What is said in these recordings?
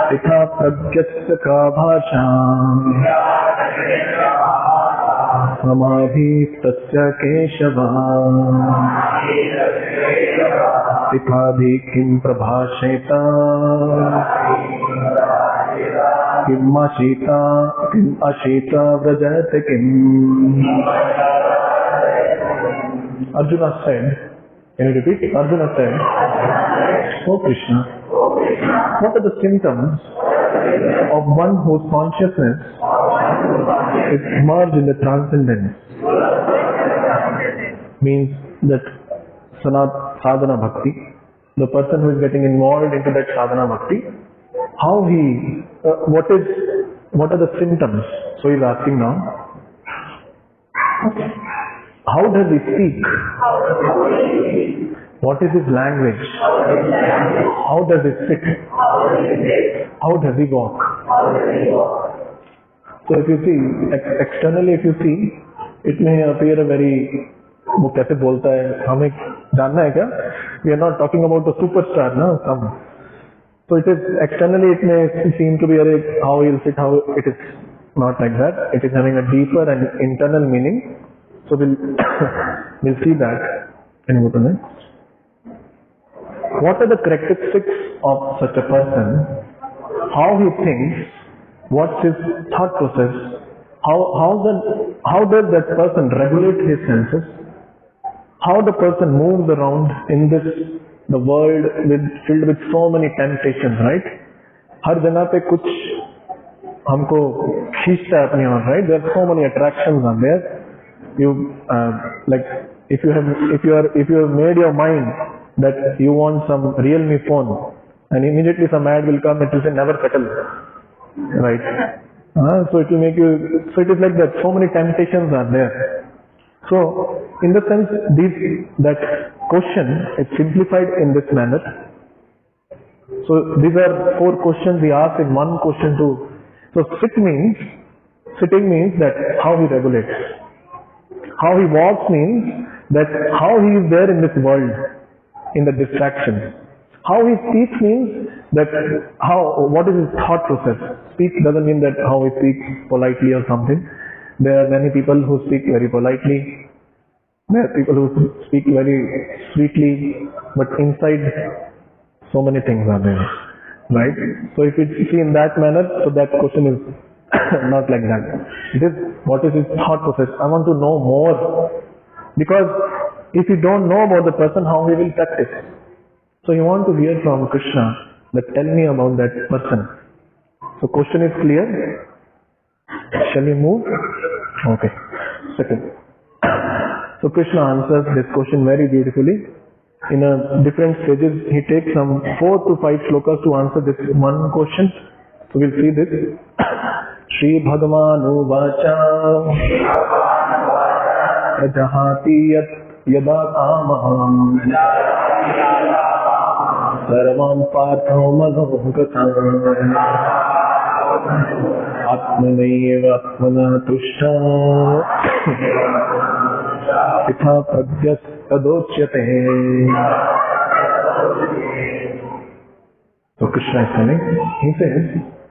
पिता प्रज्ञस्य का भाषा समाधिस्तस्य केशव पितादि किं प्रभाषेत किम् अशीता व्रजत किम्. Arjuna said, can you repeat? Arjuna said, "Oh Krishna, what are the symptoms of one whose consciousness is merged in the transcendence?" Means that sadhana bhakti, the person who is getting involved into that sadhana bhakti, how he, what are the symptoms? So he is asking now, how does he speak? What is his language? How does he sit? How does he walk? So if you see, externally if you see, it may appear a very, वो कैसे बोलता है, हमें जानना है क्या? We are not talking about the superstar, no? Some. So it is, externally it may seem to be how he will sit, how it is not like that. It is having a deeper and internal meaning. So we'll see that. Can you go to next? What are the characteristics of such a person? How he thinks? What's his thought process? How does that person regulate his senses? How the person moves around in the world filled with so many temptations, right? हर जगह पे कुछ हमको खींचता है अपनी ओर, right? There are so many attractions are there. You like if you have made your mind that you want some Realme phone, and immediately some ad will come, it will say never settle, right? So it will make you. So it is like that. So many temptations are there. So in the sense, that question is simplified in this manner. So these are 4 questions we ask in one question too. So sitting means that how he regulates. How he walks means that how he is there in this world, in the distractions. How he speaks means that what is his thought process. Speak doesn't mean that how he speaks politely or something. There are many people who speak very politely. There are people who speak very sweetly, but inside so many things are there, right? So if you see in that manner, so that question is not like that. It is what is his thought process. I want to know more, because if you don't know about the person, how he will practice. So you want to hear from Krishna that tell me about that person. So question is clear. Shall we move? Okay. Second. So Krishna answers this question very beautifully. In different stages, he takes some 4 to 5 slokas to answer this one question. So we'll see this. Shri Bhagavanu Vacha Prajahati Yada Kamaham Sarvam Partho Madhava Atmaneva Atmana Tushta Pitha Pragyas Tadochyate. So Krishna is telling, he says,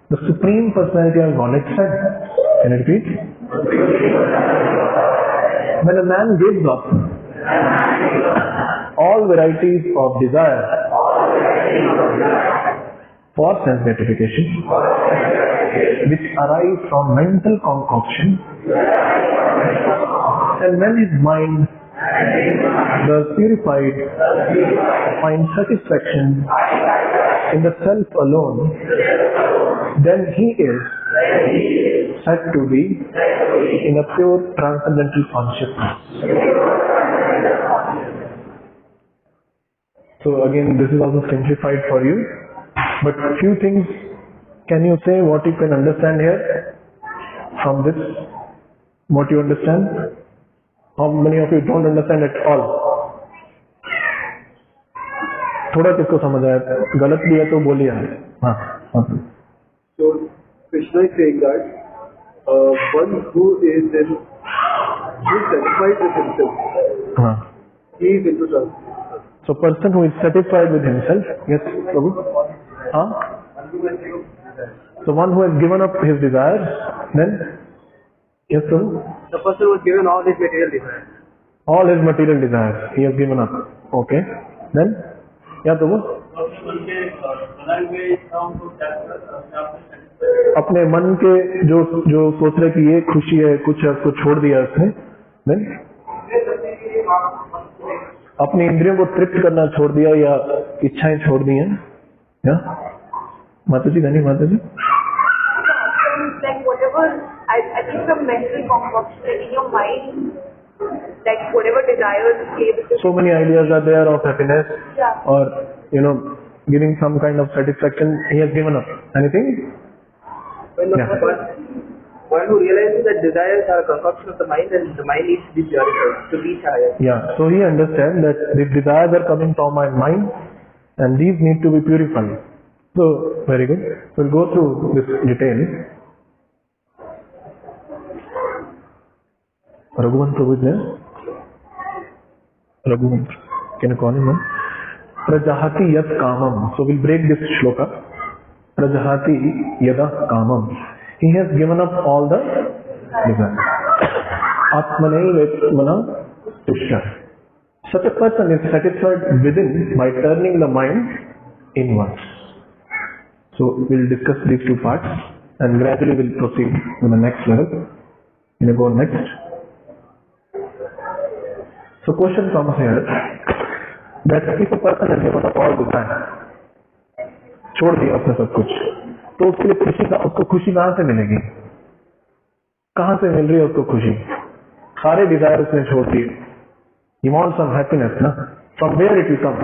the Supreme Personality of Godhead said, can you repeat? When a man gives up all varieties of desire for sense gratification, which arise from mental concoction, and when his mind, the purified, finds satisfaction in the self alone, then he is said to be in a pure transcendental consciousness. So again, this is also simplified for you, but few things, can you say what you can understand here from this? What you understand? How many of you don't understand at all? थोड़ा किसको समझ आया? गलत भी है तो बोलिए. हाँ. So Krishna is saying that one who is satisfied with himself, he is into transcendence. So person who is satisfied with himself, yes, Prabhu. Huh? So one who has given up his desires, then? Yes, sir? The person who has given all his material desires. All his material desires, he has given up. Okay. Then? Yeah, Prabhu? अपने मन के जो सोच रहे कि ये खुशी है, कुछ है, उसको छोड़ दिया उसने. Then? अपनी इंद्रियों को तृप्त करना छोड़ दिया या इच्छाएं छोड़ दी हैं. या माता जी, धनी माता जी. Like whatever, I think some mental concoction in your mind, like whatever desires play with it. So many ideas are there of happiness, Yeah. or giving some kind of satisfaction. He has given up. Anything? When the one who realizes that desires are a concoction of the mind, and the mind needs to be purified to reach higher. Yeah. So he understands that these desires are coming from my mind, and these need to be purified. So very good. We'll go through this detail. Raghuvan Prabhu is there? Raghuvan. Can you call him? Prajahati yat kamam. So we'll break this shloka. Prajahati yada kamam. He has given up all the desires. Atmanai mana tushya. Such a person is satisfied within by turning the mind inwards. So we'll discuss these two parts and gradually we'll proceed to the next level. Can you go next? So question comes here that if a person has given up all desire, छोड़ दिया अपने सब कुछ, तो उसके लिए उसको खुशी कहाँ से मिलेगी? कहाँ से मिल रही है उसको खुशी? सारे डिजायर उसने छोड़ दिए. He wants some happiness, ना? From where it will come?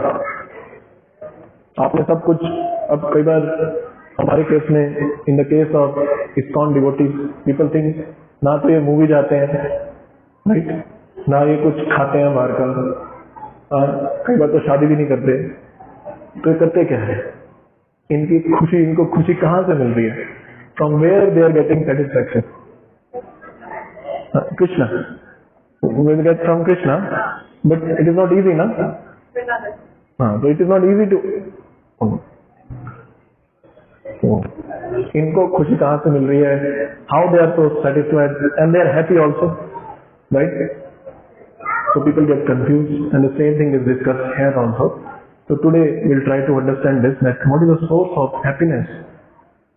आपने सब कुछ, अब कई बार हमारे केस में, in the case of Iskcon devotees, people think ना तो ये मूवी जाते हैं, right? ना ये कुछ खाते हैं बाहर का, कई बार तो शादी भी नहीं करते, तो ये करते क्या है? इनको खुशी कहाँ से मिल रही है? From where they are getting satisfaction? Krishna. We will get from Krishna, but it is not easy, na? So it is not easy to. इनको खुशी कहाँ से मिल रही है? How they are so satisfied and they are happy also, right? So people get confused, and the same thing is discussed here also. So today we'll try to understand this, that what is the source of happiness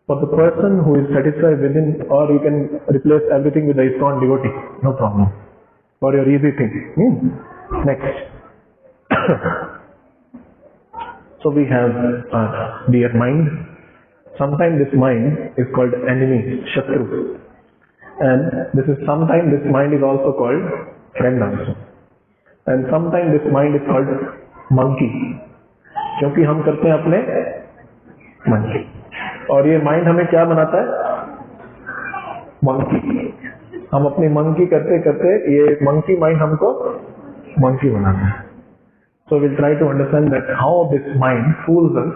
for the person who is satisfied within, or you can replace everything with the Iskcon devotee, no problem. For your easy thing. Next. So we have our dear mind. Sometimes this mind is called enemy, Shatru. And sometimes this mind is also called friend also. And sometimes this mind is called monkey. क्योंकि हम करते हैं अपने मन की, और ये mind हमें क्या बनाता है? मंकी. हम अपनी मंकी करते करते ये मंकी माइंड हमको मंकी बनाता है. So we'll try to understand that how this mind fools us,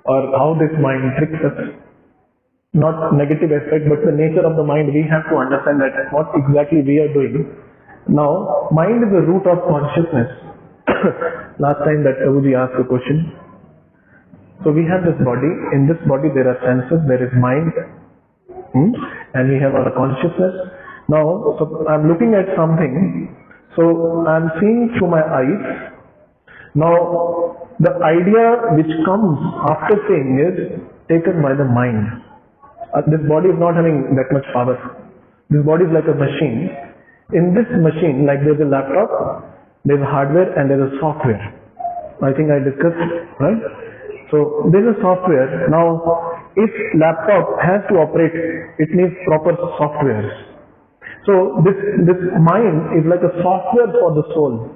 or how this mind tricks us. Not negative aspect, but the nature of the mind. We have to understand that what exactly we are doing. Now, mind is the root of consciousness. Last time that Prabhuji asked a question. So we have this body. In this body there are senses, there is mind, and we have our consciousness. Now, so I'm looking at something. So I'm seeing through my eyes. Now, the idea which comes after seeing is taken by the mind. This body is not having that much power. This body is like a machine. In this machine, like there's a laptop, there's a hardware and there's a software. I think I discussed, right? So there's a software. Now, if laptop has to operate, it needs proper software. So this mind is like a software for the soul.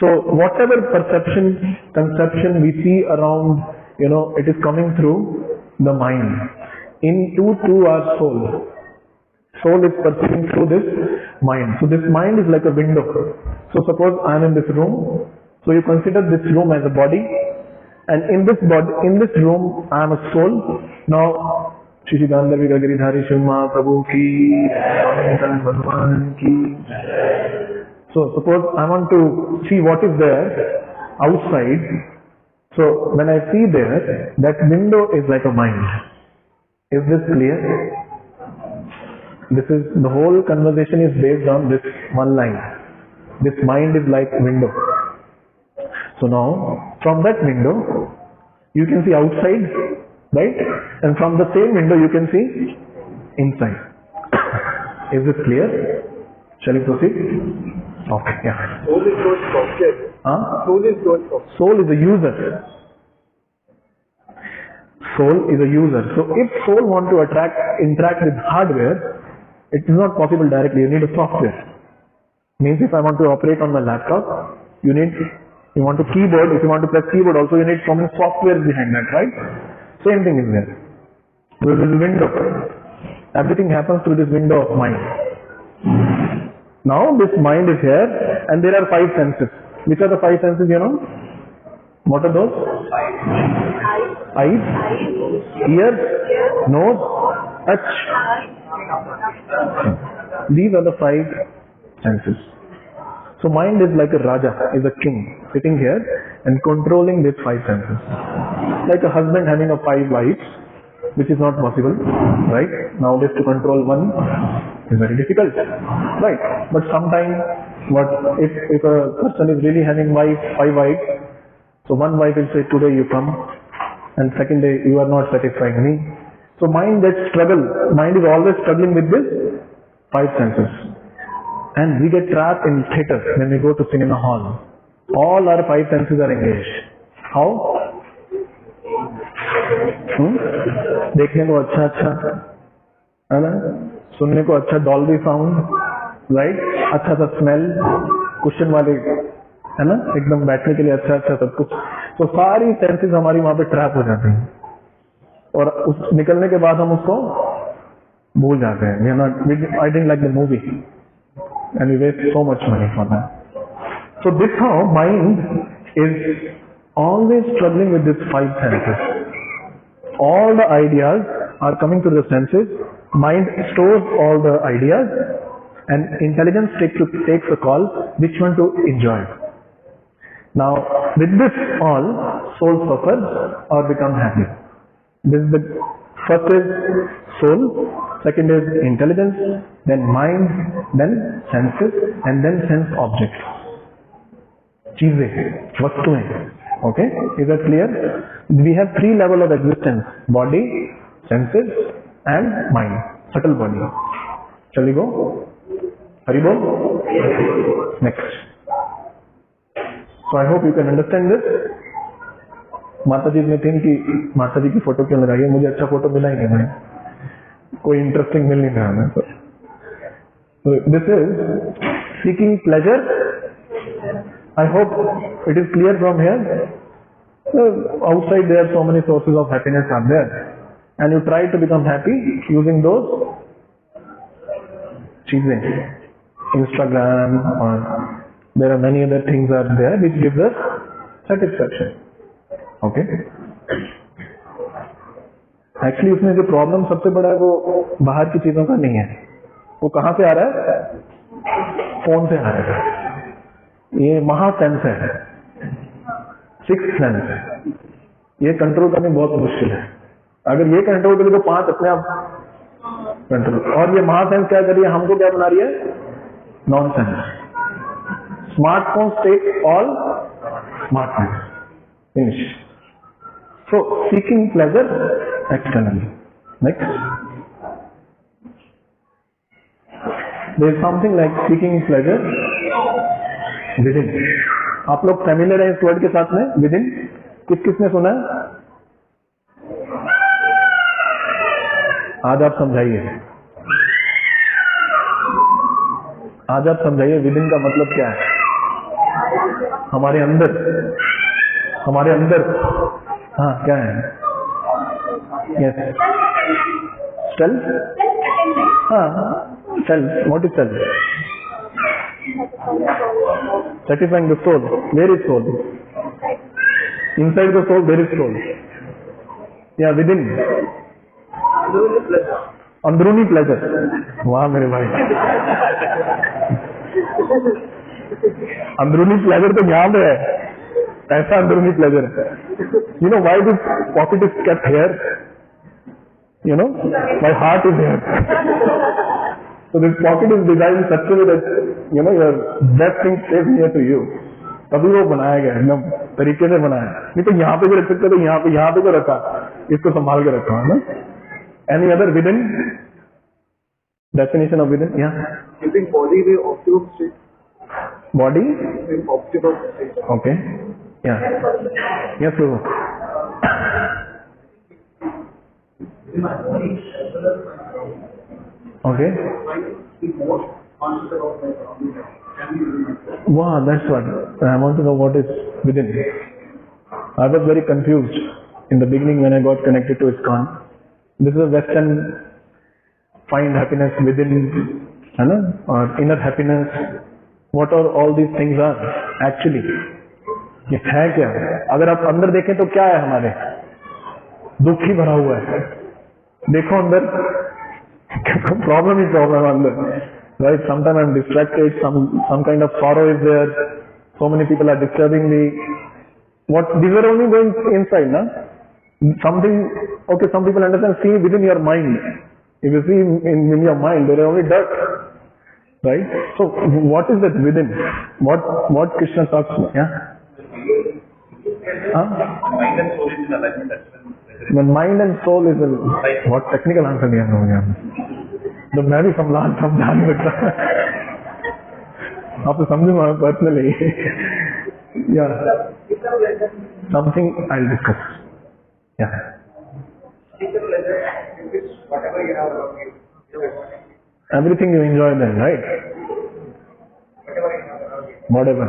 So whatever perception, conception we see around, it is coming through the mind into our soul. Soul is perceiving through this mind. So this mind is like a window. So suppose I am in this room. So you consider this room as a body, and in this room I am a soul. Now, Shri Gandharvi Giridhari Shimma Prabhu ki, Bhagwan ki. So suppose I want to see what is there outside. So when I see there, that window is like a mind. Is this clear? This is, the whole conversation is based on this one line. This mind is like window. So now, from that window, you can see outside, right? And from the same window, you can see inside. Is this clear? Shall we proceed? Okay, yeah. Soul is not software. Soul is not software. Soul is a user. Soul is a user. So if soul want to interact with hardware, it is not possible directly. You need a software. Means if I want to operate on my laptop, you want to keyboard. If you want to press keyboard, also you need so many software behind that, right? Same thing is there. There is a window. Everything happens through this window of mind. Now this mind is here, and there are 5 senses. Which are the 5 senses, you know? What are those? Eyes, ears, nose, touch. These are the 5 senses. So mind is like a Raja, is a king, sitting here and controlling these 5 senses. Like a husband having a 5 wives, which is not possible, right? Nowadays to control one is very difficult, right? But sometimes, if a person is really having 5 wives, so one wife will say, today you come, and second day you are not satisfying me. So mind is always struggling with this 5 senses. And we get trapped in theatre when we go to cinema hall. All our 5 senses are engaged. How? देखने को अच्छा है ना, सुनने को अच्छा Dolby sound, right, अच्छा सा स्मेल, कुशन वाले, है ना, एकदम बैठने के लिए अच्छा सब कुछ. तो सारी सेंसेस हमारी वहां पे ट्रैप हो जाती हैं, और निकलने के बाद हम उसको भूल जाते हैं. I didn't like the movie and we waste so much money for that. So this how mind is always struggling with these 5 senses. All the ideas are coming to the senses. Mind stores all the ideas, and intelligence takes a call which one to enjoy. Now with this all, soul suffers or become happy. This is the first is soul, second is intelligence, then mind, then senses, and then sense objects. चीजें, वस्तुएं. Okay, is that clear? We have 3 levels of existence: body, senses, and mind. Subtle body. Shall we go? Haribol? Next. So I hope you can understand this. माता जी में थी कि माता जी की photo क्यों लगाई है, मुझे अच्छा फोटो मिला ही नहीं, कोई इंटरेस्टिंग मिल नहीं रहा है. So this is seeking pleasure. I hope it is clear from here. So outside there are so many sources of happiness are there, and you try to become happy using those चीजें. Instagram, or there are many other things are there which gives us satisfaction. Okay. Actually उसमें जो problem सबसे बड़ा है वो बाहर की चीजों का नहीं है, वो कहाँ से आ रहा है? फोन से आ रहा है. ये महासेंस है, 6th सेंस. ये कंट्रोल करने बहुत मुश्किल है. अगर ये कंट्रोल करें तो 5 अपने आप कंट्रोल. और ये महासेंस क्या कर रही है, हमको क्या बना रही है? Nonsense. Smartphone take all smartness. Finish. So seeking pleasure externally. Next. There is something like seeking pleasure within. आप लोग familiar है इस वर्ड के साथ में? within. किसने सुना है? आज आप समझाइए. आज आप समझाइए within का मतलब क्या है? हमारे अंदर. हमारे अंदर. हाँ, क्या है? Yes. Self? हाँ, self. What is self? Satisfying the soul. Where is soul? Inside the soul, there is soul. Yeah, within. अंदरूनी pleasure. वाह मेरे भाई. अंदरूनी pleasure तो यहाँ पे है. ऐसा अंदरूनी प्लेजर है. You know why this pocket is kept here? You know, my heart is here. So this pocket is designed such a way that you know your best thing stays near to you. तभी वो बनाया गया एकदम तरीके से बनाया. नहीं तो यहाँ पे भी रख सकते थे, यहाँ पे जो रखा, इसको संभाल के रखा है ना. Any other within? Definition of within? Yeah. Keeping body in optimum state. Body? In optimum state. Okay. Yeah. Yes, Prabhu. Okay. Wow, that's what. I want to know what is within. I was very confused in the beginning when I got connected to Iskcon. This is a Western find happiness within, or inner happiness. What are all these things are actually? ये है क्या? अगर आप अंदर देखें तो क्या है हमारे? दुख ही भरा हुआ है. देखो अंदर, problem is problem अंदर. Right? Sometimes I'm distracted. Some kind of sorrow is there. So many people are disturbing me. What these are only going inside, na? Something. Okay, some people understand. See within your mind. If you see in your mind, there are only dirt. Right? So what is that within? What Krishna talks about? Yeah. Huh? Mind and soul is in alignment. When mind and soul is in, what technical answer दिया है लोगों तो मैं भी समझान सकता आप तो समझूंगा पर्सनली या समथिंग आई विल डिस्कस या everything you enjoy then right whatever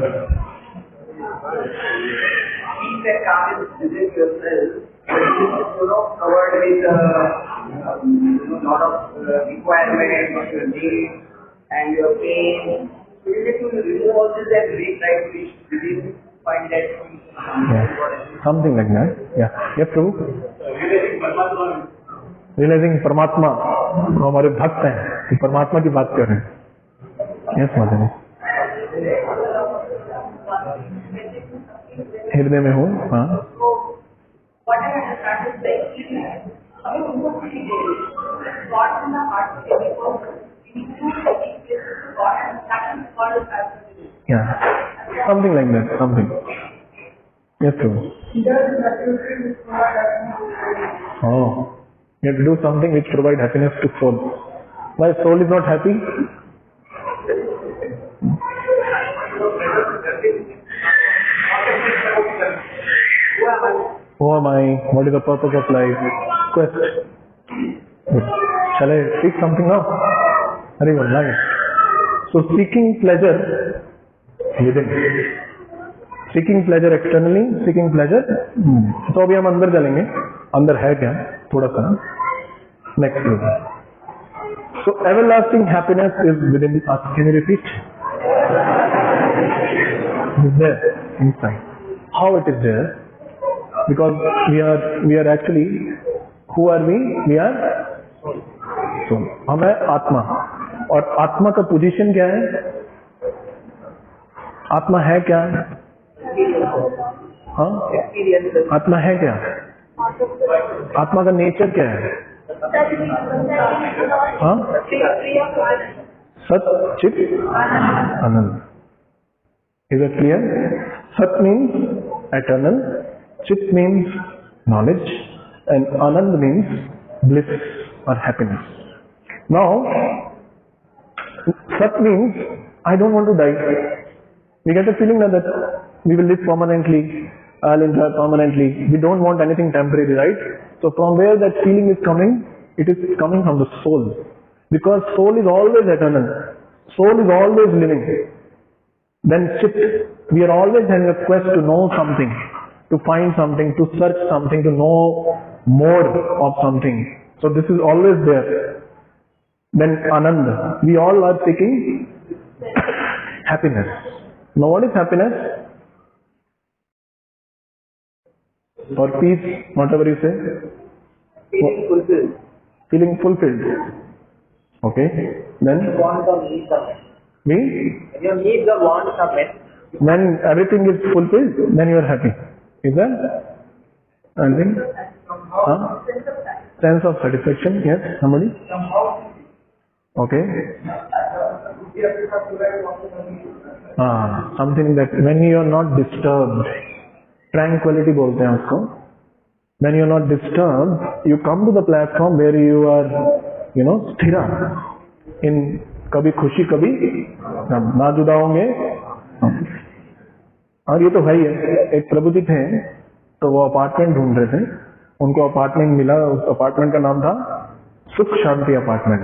Peace and calm is within yourself, covered with lot of requirements of your needs and your pain. So you need to remove all this and right wish within, find that peace. Yeah. Something like that. Yeah. Yes, Prabhu. Realizing परमात्मा जो हमारे भक्त हैं, कि परमात्मा की बात कर रहे हैं. Yes, Madhava. हृदय में हूँ. हाँ. What I understand is like, I mean, what we do, God in the heart, because we need to take place to God, and that is called as Yeah. Something like that. Something. Yes, Prabhu. Oh. You have to do something which provide happiness to soul. Why soul is not happy? Who am I? What is the purpose of life? Quest. Good. Shall I speak something now? Very well, nice. So seeking pleasure within. Seeking pleasure externally, seeking pleasure. तो अभी हम अंदर चलेंगे. अंदर है क्या? थोड़ा सा. Next please. So everlasting happiness is within us. Can you repeat? It is there inside. How it is there? Because we are actually, who are we? We are soul. हम है आत्मा. और आत्मा का पोजीशन क्या है? आत्मा है क्या? हाँ? आत्मा है क्या? आत्मा का नेचर क्या है? हाँ? सत चित आनंद. Is it clear? Sat means eternal. Chit means knowledge and Anand means bliss or happiness. Now, Sat means I don't want to die. We get a feeling that we will live permanently, I'll enjoy permanently. We don't want anything temporary, right? So from where that feeling is coming? It is coming from the soul. Because soul is always eternal. Soul is always living. Then Chit, we are always having a quest to know something. To find something, to search something, to know more of something. So this is always there. Then Anand, we all are seeking happiness. Now what is happiness? Or peace, whatever you say. Feeling fulfilled. Feeling fulfilled. Okay. Then Want or needs are met. we? Your needs or wants are met. When everything is fulfilled, then you are happy. Is that? Anything? Huh? Sense of satisfaction. Yes. Somebody? Okay. Something that when you are not disturbed, tranquility बोलते हैं उसको. When you are not disturbed, you come to the platform where you are, स्थिरा. In कभी खुशी कभी ना जुदा होंगे. और ये तो भाई है. एक प्रभु जी थे, तो वो अपार्टमेंट ढूंढ रहे थे. उनको अपार्टमेंट मिला. उस अपार्टमेंट का नाम था सुख शांति अपार्टमेंट.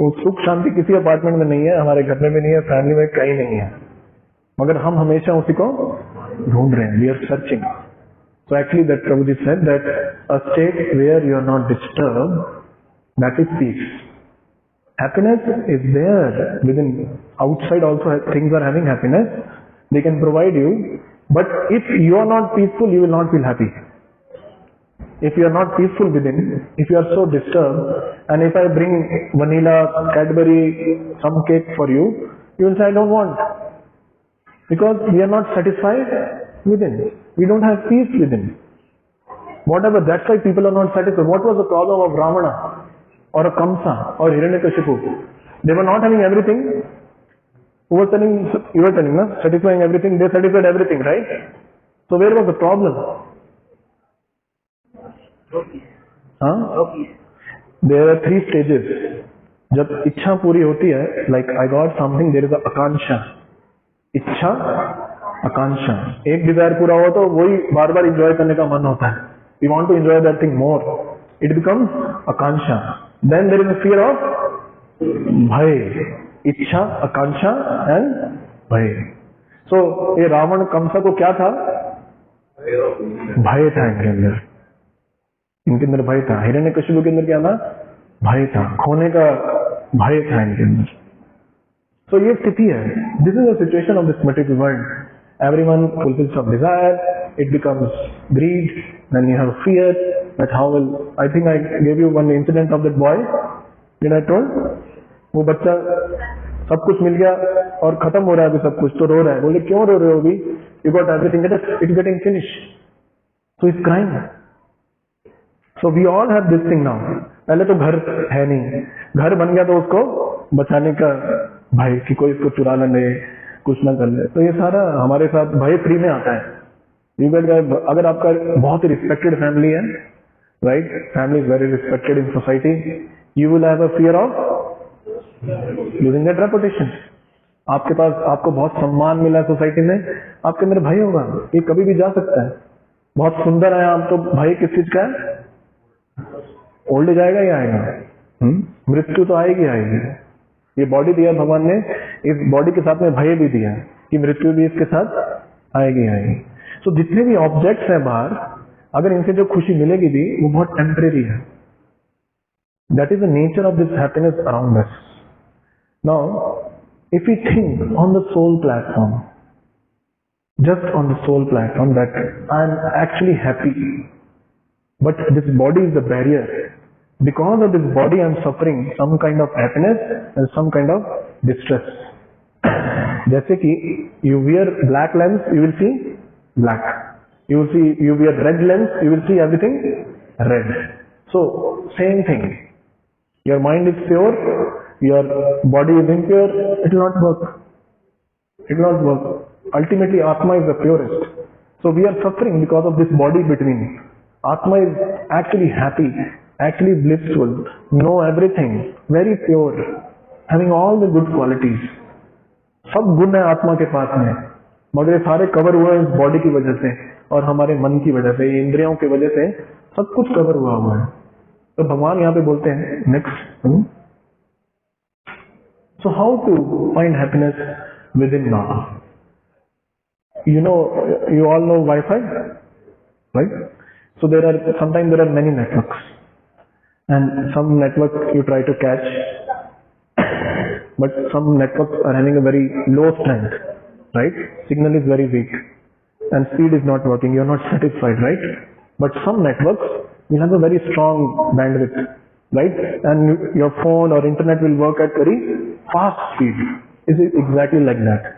वो सुख शांति किसी अपार्टमेंट में नहीं है, हमारे घर में भी नहीं है, फैमिली में कहीं नहीं है, मगर हम हमेशा उसी को ढूंढ रहे हैं. We are searching. So actually that Prabhu ji said that a state where you are not disturb, that is peace. Happiness is there within. Outside also things are having happiness. They can provide you. But if you are not peaceful, you will not feel happy. If you are not peaceful within, if you are so disturbed, and if I bring vanilla, Cadbury, some cake for you, you will say, I don't want. Because we are not satisfied within. We don't have peace within. Whatever, that's why people are not satisfied. What was the problem of Ravana? Or a Kamsa, or Hiranyakashipu? They were not having everything. You were telling, no? Satisfying everything. They satisfied everything, right? So where was the problem? Huh? There are 3 stages. जब इच्छा पूरी होती है, like I got something, there is a आकांक्षा. इच्छा, आकांक्षा. एक Dzire पूरा हुआ तो वही बार बार इंजॉय करने का मन होता है. We want to enjoy that thing more. It becomes Akanksha. Then there is a fear of bhai. इच्छा, आकांक्षा and भय. So ये रावण कंसा को क्या था? भय था इनके अंदर. इनके अंदर भय था. हिरण्यकशिपु के अंदर क्या था? भय था. खोने का भय था इनके अंदर. So ये स्थिति है. This is the situation of this material world. Everyone fulfills some desire. It becomes greed. Then you have fear. That how will, I think I gave you one incident of that boy. Did I told? वो बच्चा सब कुछ मिल गया और खत्म हो रहा है अभी सब कुछ, तो रो रहा है. बोले क्यों रो रहे हो अभी? You got everything, it's getting finished. So he's crying. So we all have this thing now. पहले तो घर है नहीं, घर बन गया तो उसको बचाने का भय कि कोई इसको चुरा न ले, कुछ ना कर ले. तो ये सारा हमारे साथ भय फ्री में आता है. अगर आपका बहुत ही रिस्पेक्टेड फैमिली है, right? Family is very respected in society. You will have a fear of losing that reputation. आपके पास आपको बहुत सम्मान मिला है सोसाइटी में, आपके अंदर भय होगा. ये कभी भी जा सकता है. बहुत सुंदर है आप, तो भय किस चीज का है? ओल्ड एज आएगा ही आएगा. मृत्यु तो आएगी आएगी. ये बॉडी दिया भगवान ने, इस बॉडी के साथ में भय भी दिया कि मृत्यु भी इसके साथ आएगी आएगी. तो जितने भी ऑब्जेक्ट्स हैं बाहर, अगर इनसे जो खुशी मिलेगी भी, वो बहुत टेम्परेरी है. That is the nature of this happiness around us. Now if you think on the soul platform, just on the soul platform, that I am actually happy, but this body is the barrier. Because of this body I am suffering some kind of happiness and some kind of distress. जैसे कि you wear black lens, you will see black. You will see, you wear red lens, you will see everything red. So same thing. Your mind is pure, your body is impure. It will not work. It will not work. Ultimately, Atma is the purest. So we are suffering because of this body between. Atma is actually happy, actually blissful, know everything, very pure, having all the good qualities. सब गुण है आत्मा के पास में, मगर ये सारे cover हुए इस बॉडी की वजह से और हमारे मन की वजह से, इंद्रियों की वजह से सब कुछ कवर हुआ हुआ है. तो भगवान यहाँ पे बोलते हैं next, so how to find happiness within now. You know, you all know Wi-Fi, right? So sometimes there are many networks, and some network you try to catch, but some networks are having a very low strength. Right? Signal is very weak and speed is not working. You are not satisfied, right? But some networks will have a very strong bandwidth, right? And your phone or internet will work at very fast speed. Is it exactly like that?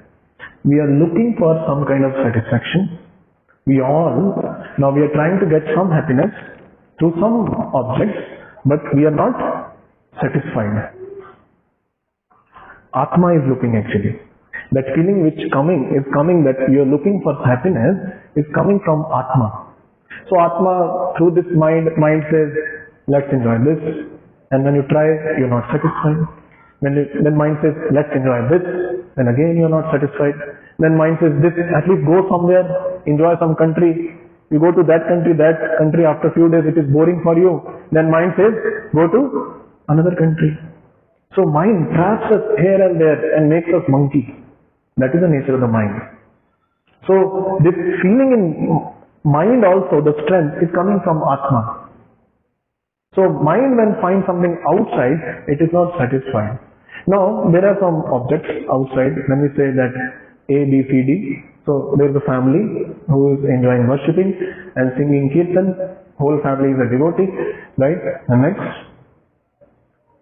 we are looking for some kind of satisfaction. We are trying to get some happiness through some objects, but we are not satisfied. Atma is looking actually. That feeling which is coming that you are looking for happiness is coming from Atma. So Atma, through this mind says, let's enjoy this. And when you try, you're not satisfied. Then mind says, let's enjoy this. Then again you're not satisfied. Then mind says, this, at least go somewhere, enjoy some country. You go to that country, after a few days it is boring for you. Then mind says, go to another country. So mind traps us here and there and makes us monkey. That is the nature of the mind. So this feeling in mind also, the strength is coming from Atma. So mind when finds something outside, it is not satisfied. Now there are some objects outside. When we say that A, B, C, D. So there is a family who is enjoying worshipping and singing kirtan. Whole family is a devotee, right? And next,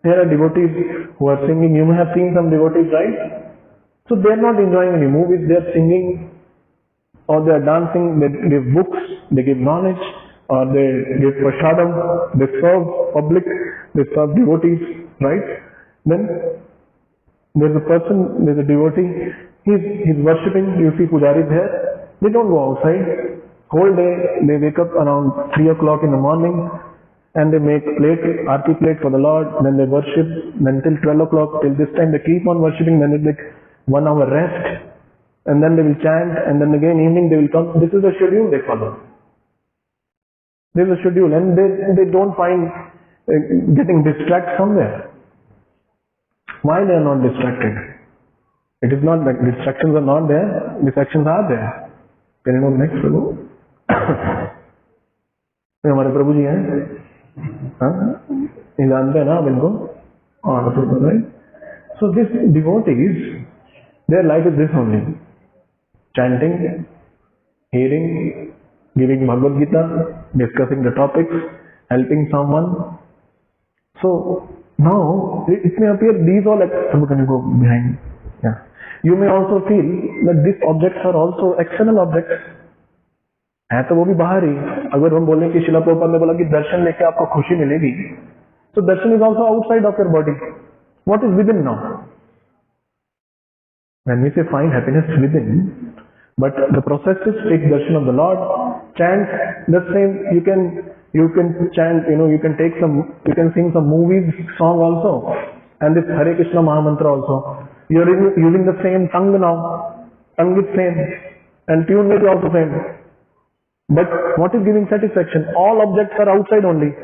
there are devotees who are singing. You may have seen some devotees, right? So they are not enjoying any movies. They are singing, or they are dancing. They give books. They give knowledge, or they give prashadam. They serve public. They serve devotees, right? Then there is a person. There is a devotee. He's worshipping. You see pujaris here. They don't go outside. Whole day they wake up around 3 o'clock in the morning and they make aarti plate for the Lord. Then they worship. Then till 12 o'clock, till this time they keep on worshipping. Then it's like 1 hour rest. And then they will chant. And then again evening they will come. This is the schedule they follow. This is a schedule. And they don't find getting distracted somewhere. Why they are not distracted? It is not that distractions are not there, distractions are there. Can you know next Prabhu? ये हमारे प्रभु जी हैं, हाँ? ये जानते हैं ना आप इनको? right? So these devotees, their life is this only: chanting, hearing, giving Bhagavad Gita, discussing the topics, helping someone. So now it may appear these all. Can you go behind? Yeah. You may also feel that these objects are also external objects. है तो वो भी बाहर ही. अगर हम बोलें कि शिला प्रभुपाद ने बोला कि दर्शन लेके आपको खुशी मिलेगी, तो दर्शन is also outside of your body. What is within now? When we say find happiness within, but the process is take darshan of the Lord, chant the same. You can chant. You can sing some movies song also, and this Hare Krishna Mahamantra also. You are using the same tongue now. Tongue is same. And tune is also same. But what is giving satisfaction? All objects are outside only.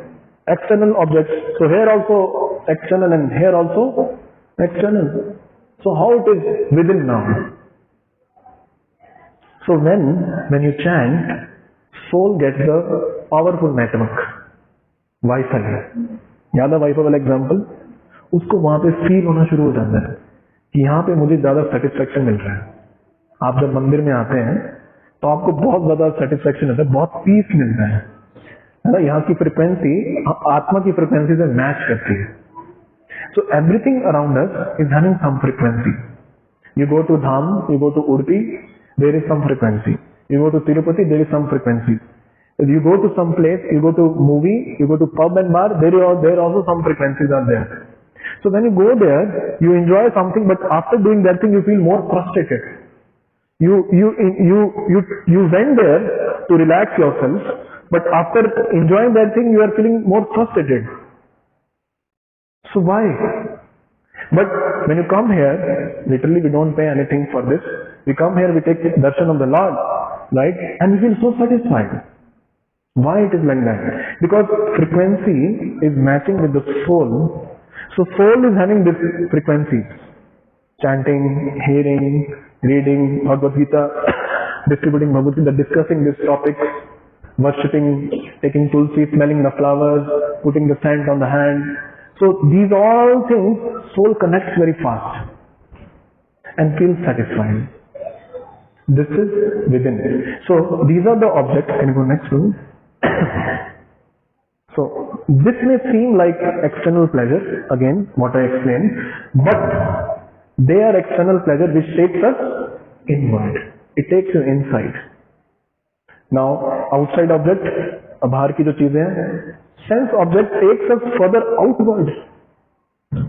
External objects. So here also external and here also external. So how it is within now? So when you chant, soul gets the powerful network. Wi-Fi. याद है Wi-Fi वाला example? उसको वहां पे feel होना शुरू हो जाता है कि यहाँ पे मुझे ज्यादा सेटिस्फेक्शन मिल रहा है. आप जब मंदिर में आते हैं तो आपको बहुत ज्यादा सेटिस्फेक्शन होता है, बहुत पीस मिलता है ना. यहाँ की फ्रिक्वेंसी आत्मा की फ्रिक्वेंसी से मैच करती है. So everything around us is having some frequency. You go to Dham, you go to Udupi, there is some frequency. You go to Tirupati, there is some frequency. You go to some place, you go to movie, you go to pub and bar, there also some frequencies are there. So when you go there, you enjoy something, but after doing that thing, you feel more frustrated. You went there to relax yourself, but after enjoying that thing, you are feeling more frustrated. So why? But when you come here, literally we don't pay anything for this. We come here, we take darshan of the Lord, right? And we feel so satisfied. Why it is like that? Because frequency is matching with the soul. So soul is having this frequencies. Chanting, hearing, reading Bhagavad Gita, distributing Bhagavad Gita, discussing this topic, worshipping, taking tulsi, smelling the flowers, putting the scent on the hand. So these all things, soul connects very fast and feels satisfied. This is within. So these are the objects. Can you go next please? So this may seem like external pleasure, again what I explained, but they are external pleasure which takes us inward. It takes you inside. Now, outside object, बाहर की जो चीजें हैं, sense object takes us further outward.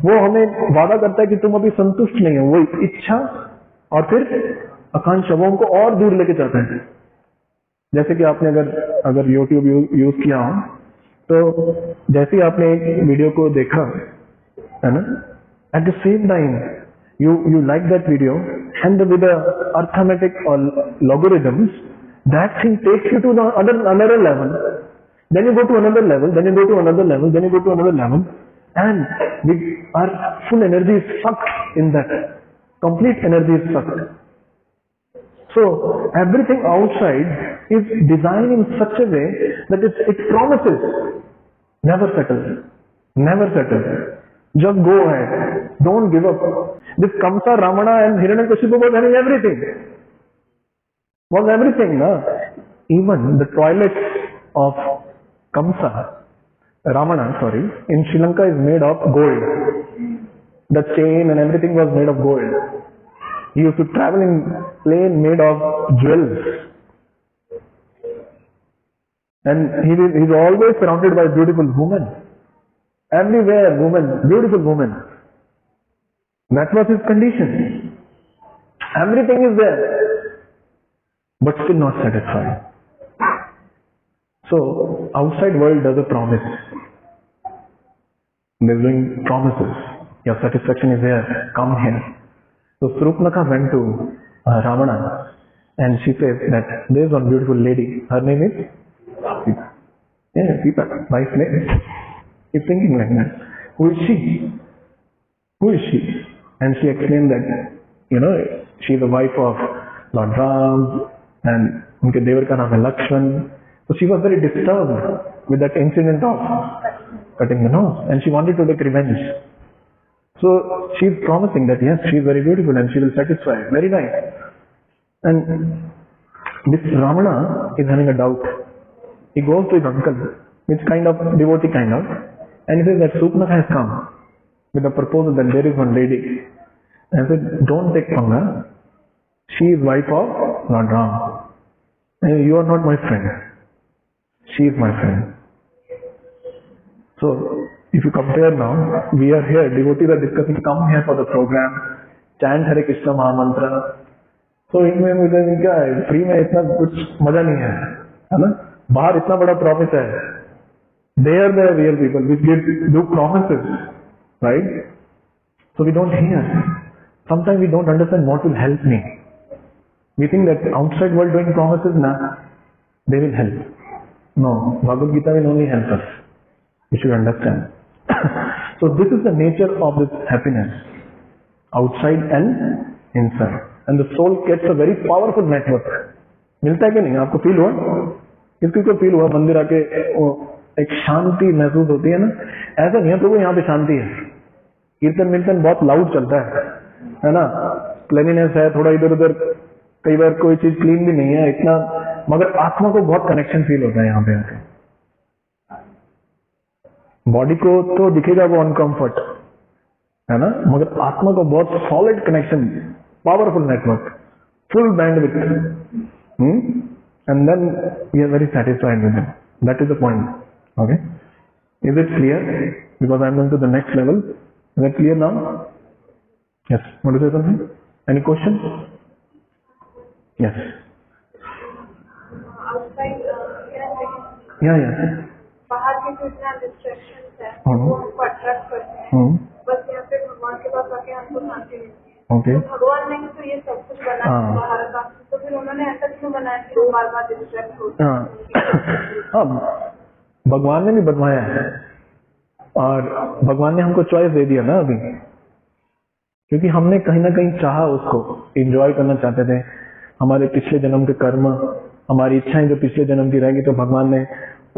वो हमें वादा करता है कि तुम अभी संतुष्ट नहीं हो, वो इच्छा और फिर आकांक्षा वो हमको और दूर लेके जाता है. जैसे कि आपने अगर YouTube यूज किया हो, तो जैसे ही आपने एक वीडियो को देखा है ना, at the same time you like that video, and with the arithmetic or logarithms, that thing takes you to another level. Then you go to another level, then you go to another level, then you go to another level, and our full energy is sucked in that. Complete energy is sucked. So everything outside is designed in such a way that it promises never settle, never settle. Just go ahead, don't give up. This Kamsa, Ramana and Hiranyakashipu was having everything. Was everything, na? Even the toilets of Kamsa, Ramana, in Sri Lanka is made of gold. The chain and everything was made of gold. He used to travel in plane made of jewels. And he's always surrounded by beautiful women. Everywhere women, beautiful women. That was his condition. Everything is there, but still not satisfied. So outside world does a promise. They're doing promises. Your satisfaction is here. Come here. So Surupnaka went to Ravana, and she says that there is one beautiful lady. Her name is Sita. Yeah, Sita. Nice name. Keep thinking like that. Who is she? Who is she? And she explained that, she is the wife of Lord Ram, and unke devar ka naam hai Lakshman. So she was very disturbed with that incident of cutting the nose, and she wanted to take revenge. So she is promising that yes, she is very beautiful and she will satisfy. Very nice. And this Ramana is having a doubt. He goes to his uncle, which kind of devotee kind of, and he says that Surupnaka has come with a proposal that there is one lady. And I said, don't take Panga. She is wife of Lord Ram. And you are not my friend. She is my friend. So, if you compare now, we are here, devotees are discussing, come here for the program, chant Hare Krishna Mahamantra. So, इनमें मुझे क्या है, free में इतना कुछ मजा नहीं है ना? बाहर इतना बड़ा प्रॉमिस है. They are the real people which do promises, right? So we don't hear. Sometimes we don't understand what will help me. We think that outside world doing promises, they will help. No, Bhagavad Gita will only help us. We should understand. So this is the nature of this happiness, outside and inside. And the soul gets a very powerful network. मिलता है कि नहीं? आपको feel हुआ? किसको को feel हुआ? मंदिर आके एक शांति महसूस होती है ना? ऐसा नहीं है प्रभु यहाँ पे शांति है. कीर्तन बहुत लाउड चलता है ना? क्लीनिनेस है, थोड़ा इधर उधर, कई बार कोई चीज क्लीन भी नहीं है इतना, मगर आत्मा को बहुत कनेक्शन फील होता है यहाँ पे आके. बॉडी को तो दिखेगा वो अनकंफर्ट है ना, मगर आत्मा को बहुत solid connection, powerful network, full bandwidth, and then we are very satisfied with it. That is the point. Okay, is it clear? Because I am going to the next level. Is it clear now? Yes. Want to say something? Any question? Yes. Outside, Yeah. बाहर के जो इतना distractions है वो हमको attract करते हैं. बस यहाँ पे भगवान के पास आके हमको शांति मिलती है. Okay. तो भगवान ने तो ये सब कुछ बनाया बाहर का, तो फिर उन्होंने ऐसा क्यों बनाया कि हम बार-बार डिस्ट्रैक्ट होते हैं? भगवान ने भी बनवाया है, और भगवान ने हमको चॉइस दे दिया ना अभी, क्योंकि हमने कहीं ना कहीं चाहा, उसको एंजॉय करना चाहते थे. हमारे पिछले जन्म के कर्म, हमारी इच्छाएं जो पिछले जन्म की रहेगी, तो भगवान ने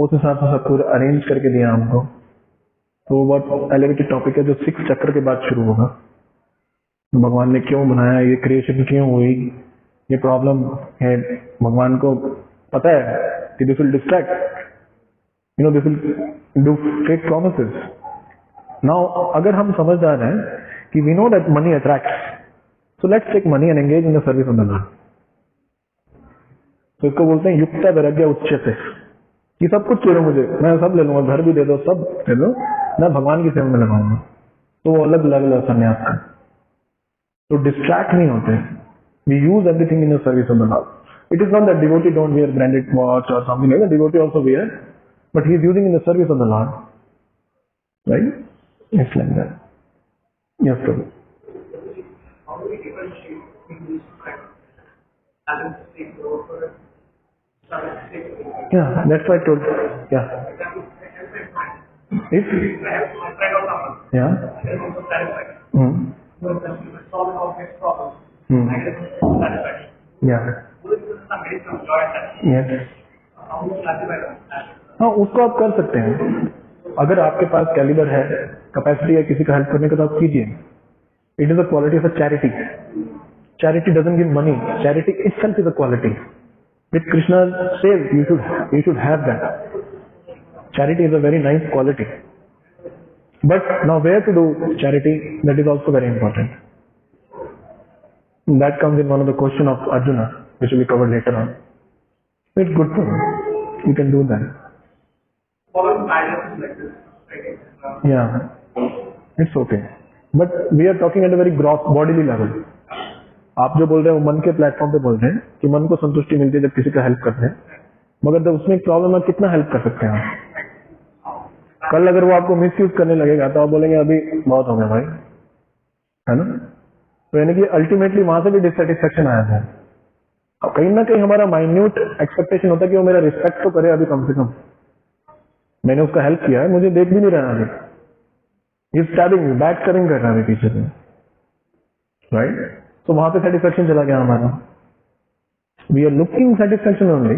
उस हिसाब से सब कुछ अरेंज करके दिया हमको. तो वो बहुत एलिवेटेड टॉपिक है जो 6 चक्र के बाद शुरू होगा. भगवान ने क्यों बनाया, ये क्रिएशन क्यों हुई, ये प्रॉब्लम है. भगवान को पता है कि this will distract, this will do fake promises. Now, अगर हम समझदार हैं कि we know that money attracts, So let's take money and engage in the service of the Lord. तो इसको बोलते हैं युक्ता वैराग्य उच्चते, कि सब कुछ चाहिए मुझे, मैं सब ले लूंगा, घर भी दे दो, सब दे दो, मैं भगवान की सेवा में लगाऊंगा. तो वो अलग लेवल है संन्यास का. तो डिस्ट्रैक्ट नहीं होते. We use everything in the service of the Lord. It is not that devotee don't wear branded watch or something like that. Devotee also wear, but he is using in the service of the Lord. Right? It's like that. Yes, Prabhu. How do we differentiate between these practices? Yeah, that's what I told. Yeah. If yeah. Yeah. Yes. हाँ, उसको आप कर सकते हैं. अगर आपके पास calibre है, capacity है किसी का हेल्प करने का, तो आप कीजिए. It is a quality of a charity. Charity doesn't give money. Charity itself is a quality. Which Krishna says you should have that. Charity is a very nice quality. But now where to do charity, that is also very important. That comes in one of the question of Arjuna, which will be covered later on. It's good to know. You can do that. Following guidance like this. Yeah, it's okay. But we are talking at a very gross bodily level. आप जो बोल रहे हैं वो मन के platform पे बोल रहे हैं कि मन को संतुष्टि मिलती है जब किसी का हेल्प करते हैं, मगर जब उसमें एक प्रॉब्लम है, कितना हेल्प कर सकते हैं आप. कल अगर वो आपको मिसयूज करने लगेगा तो आप बोलेंगे अभी बहुत हो गया भाई, है ना. तो यानी कि अल्टीमेटली वहां से भी डिससेटिस्फेक्शन आया था. अब कहीं ना कहीं हमारा माइन्यूट एक्सपेक्टेशन होता है कि वो मेरा रिस्पेक्ट तो करे, अभी कम से कम मैंने उसका हेल्प किया है, मुझे देख भी नहीं रहा अभी, इज स्टैबिंग मी, बैक करिंग कर रहा है पीछे से. राइट. तो वहां पे सेटिस्फेक्शन चला गया हमारा. We are looking satisfaction only,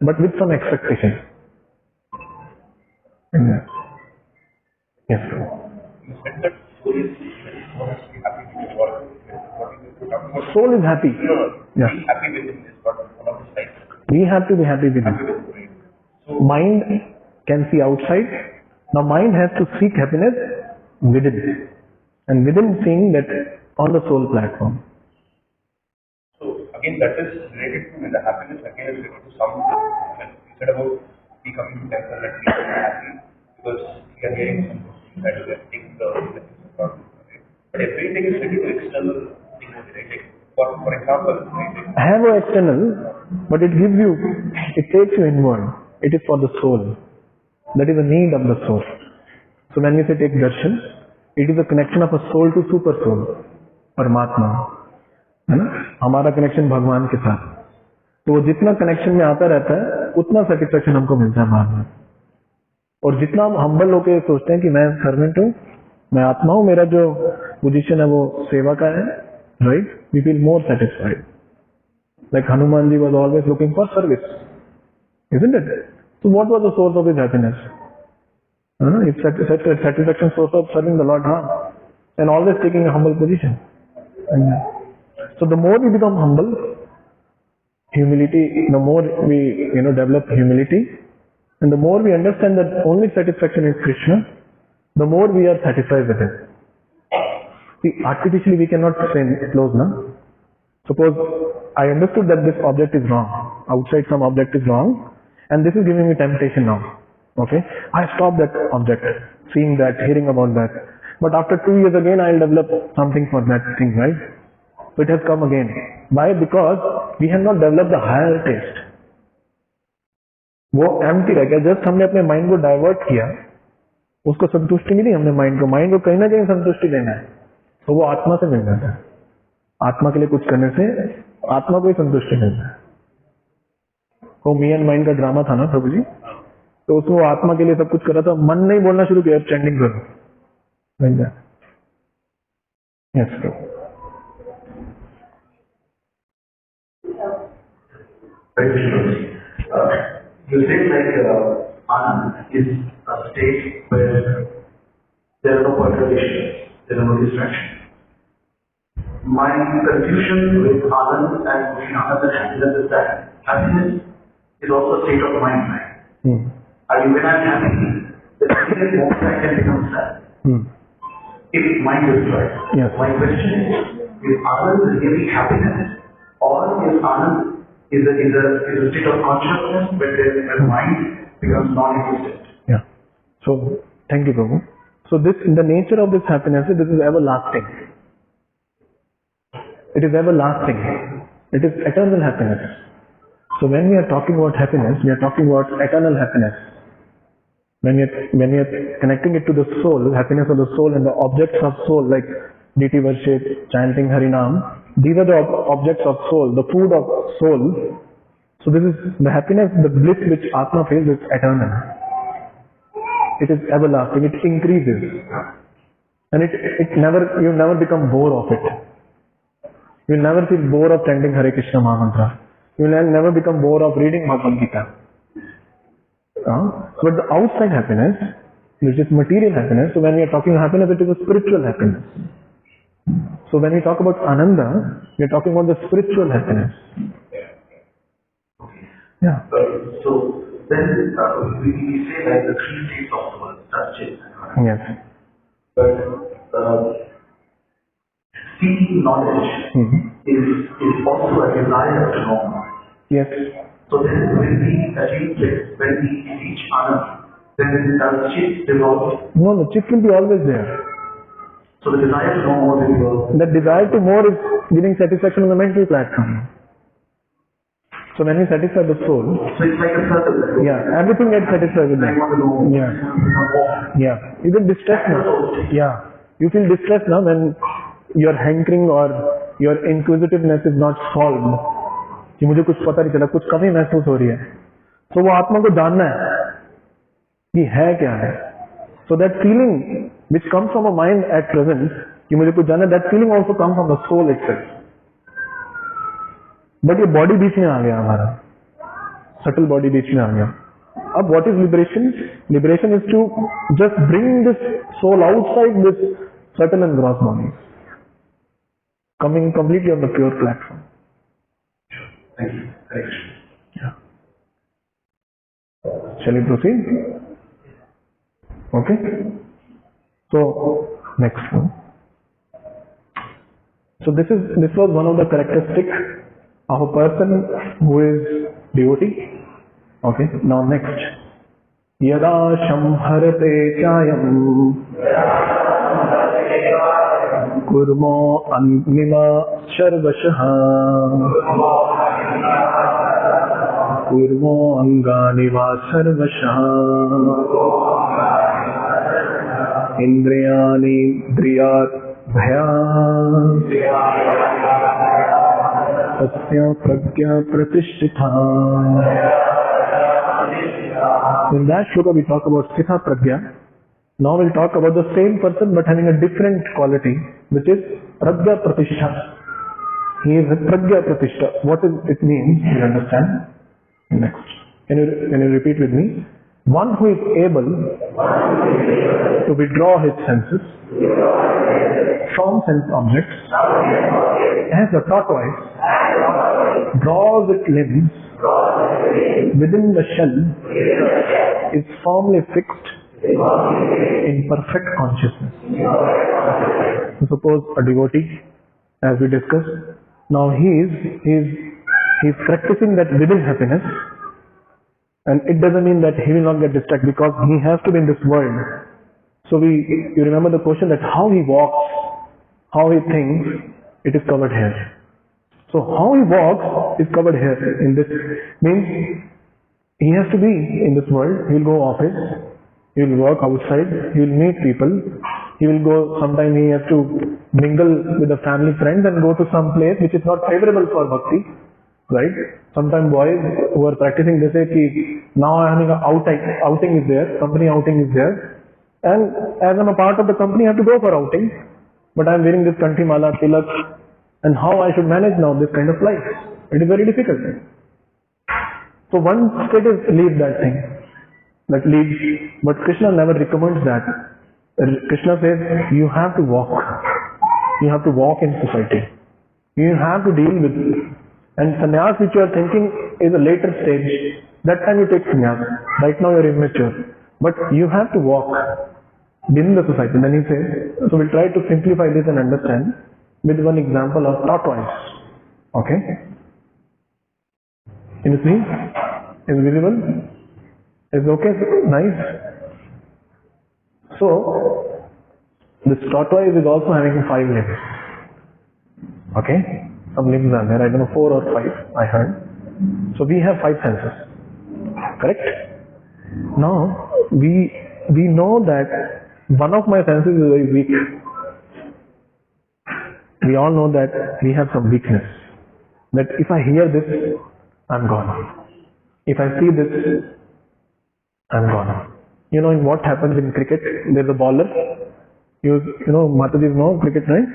but with some expectation. Yes. Soul is happy. Yeah. Be happy with him is what one of the sides. We have to be happy with him. Mind can see outside. Now mind has to seek happiness within, and within seeing that on the soul platform. So again, that is related to the happiness. Again, is related to some. Instead of we coming to temple and we are happy because we are hearing some things that we are taking the blessings of God. But everything is related to external things, right? For example, Have a external, but it gives you, it takes you inward. It is for the soul. That is the need of the soul. So when we say take darshan, it is a connection of a soul to super soul, परमात्मा, है ना. हमारा connection भगवान के साथ. तो वो जितना कनेक्शन में आता रहता है उतना सेटिस्फेक्शन हमको मिलता है बार बार. और जितना हम हम्बल होकर सोचते हैं कि मैं सर्वेंट हूँ, मैं आत्मा हूँ, मेरा जो पोजीशन है वो सेवा का है, right, we feel more satisfied. Like Hanuman ji was always looking for service, isn't it? So what was the source of his happiness? It's satisfaction source of serving the Lord, and always taking a humble position. And so the more we become humble, humility, the more we develop humility, and the more we understand that only satisfaction is Krishna, the more we are satisfied with it. See, artificially we cannot say close, na? Suppose I understood that this object is wrong, outside some object is wrong, and this is giving me temptation now. Okay, I stop that object, seeing that, hearing about that. But after 2 years again, I'll develop something for that thing, right? So it has come again. Why? Because we have not developed the higher taste. वो empty रह गया. Just हमने अपने mind को divert किया, उसको संतुष्टि मिली हमने माइंड को कहीं ना कहीं संतुष्टि देना है, तो वो आत्मा से मिल जाता है. आत्मा के लिए कुछ करने से आत्मा को ही संतुष्टि मिलता है. वो मी एंड माइंड का ड्रामा था ना प्रभु जी, तो उसमें वो आत्मा के लिए सब कुछ कर रहा था, मन नहीं बोलना शुरू किया, स्टैंडिंग करो. Yes Prabhu. You said like Anand is a state where there are no perturbations, there are no distractions. My confusion with Anand and Anand and happiness is that happiness is also a state of mind, right? I mean, when I'm happy, the happiness moksha can become sad. If mind is right. Yes. My question is, Is Anand really happiness, or is Anand is a state of consciousness where mind becomes non-existent? Yeah. So, thank you, Prabhu. So this, the nature of this happiness, this is everlasting. It is everlasting. It is eternal happiness. So when we are talking about happiness, we are talking about eternal happiness. When we are connecting it to the soul, happiness of the soul and the objects of soul like deity worship, chanting Harinam, these are the objects of soul, the food of soul. So this is the happiness, the bliss which Atma feels is eternal. It is everlasting, it increases. And you never become bored of it. You will never feel bored of chanting Hare Krishna Maha Mantra. You will never become bored of reading Bhagavad Gita. But the outside happiness, which is material happiness, so when we are talking happiness, it is a spiritual happiness. So when we talk about Ananda, we are talking about the spiritual happiness. Yeah. So then we say like the three states of the world, touch it. Yes. But seeking knowledge is also a desire to know more. Yes. So then when we achieve this, when we reach Anand, then does chit develop? No, the chit will be always there. So the desire to know more will develop. The desire to more is giving satisfaction on the mental platform. So when we satisfy the soul, so it's like a circle. Yeah, everything gets satisfied with that. I want to know. Yeah. Yeah. You get distressed now. Yeah. You feel distressed now when your hankering or your inquisitiveness is not solved. कि मुझे कुछ पता नहीं चला, कुछ कमी महसूस हो रही है. तो वो आत्मा को जानना है कि है क्या है. So that feeling which comes from a mind at present, कि मुझे कुछ जानना है, that feeling also comes from the soul itself. But ये body बीच में आ गया हमारा, subtle body बीच में आ गया. अब what is liberation? Liberation is to just bring this soul outside this subtle and gross bodies, coming completely on the pure platform. Thank you. Thank you. Yeah. Shall we proceed? Okay. So next one. So this was one of the characteristics of a person who is devotee. Okay. Now next. Yada shamharate chayam kurmo annima sharvashaha kurmo angani va sarvashaha indriyani driyat bhaya tasya pragya pratishtha. In that shloka we talk about Sthita Pragya. Now we'll talk about the same person but having a different quality, which is Pragya Pratishtha. He is a Pragya Pratishtha. What it means, you understand? Next. Can you repeat with me? One who is able to withdraw his senses from sense objects as a tortoise draws its limbs within the shell is firmly fixed in perfect consciousness. So suppose a devotee, as we discussed, now he is practicing that within happiness, and it doesn't mean that he will not get distracted because he has to be in this world. So you remember the question that how he walks, how he thinks, it is covered here. So how he walks is covered here. In this means he has to be in this world. He will go office, he will work outside, he will meet people, he will go, sometime he has to mingle with the family friends and go to some place which is not favorable for bhakti, right? Sometimes boys who are practicing, they say ki now I am having an outing is there, company outing is there, and as I am a part of the company I have to go for outing, but I am wearing this kanthi mala, tilak, and how I should manage now this kind of life? It is very difficult. So one state is leave that thing. That leave. But Krishna never recommends that. Krishna says you have to walk. You have to walk in society. You have to deal with it. And sannyas which you are thinking is a later stage. That time you take sannyas. Right now you are immature. But you have to walk within the society. Then he says, so we'll try to simplify this and understand with one example of tortoise. Okay? Can you see? Is visible? Is okay? Nice. So, this tortoise is also having 5 limbs. Okay? Some limbs are there. I don't know, 4 or 5, I heard. So we have 5 senses. Correct? Now, we know that one of my senses is very weak. We all know that we have some weakness. That if I hear this, I'm gone. If I see this, I'm gone. You know in what happens in cricket? There's a bowler. You know, Mataji know cricket, right?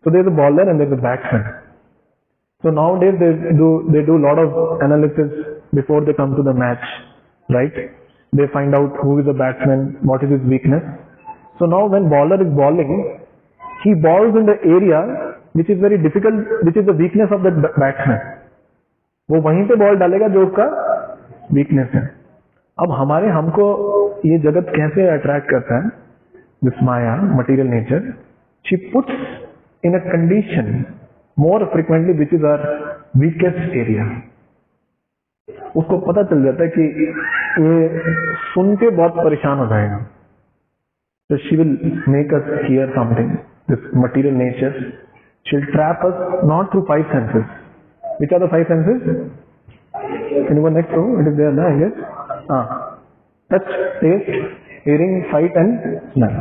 So there's a bowler and there's a batsman. So nowadays they do a lot of analysis before they come to the match, right? They find out who is the batsman, what is his weakness. So now when bowler is bowling, he bowls in the area which is very difficult, which is the weakness of the batsman. वो वहीं पे ball डालेगा जो उसका weakness है. अब हमको ये जगत कैसे अट्रैक्ट करता है? This Maya, material nature, she puts in a condition more frequently which is our weakest area. उसको पता चल जाता है कि ये सुन के बहुत परेशान हो जाएगा. So she will make us hear something. This material nature, she'll trap us not through 5 senses. Which are the 5 senses? Anyone next to? It is there, I guess. Touch, taste, hearing, sight and smell.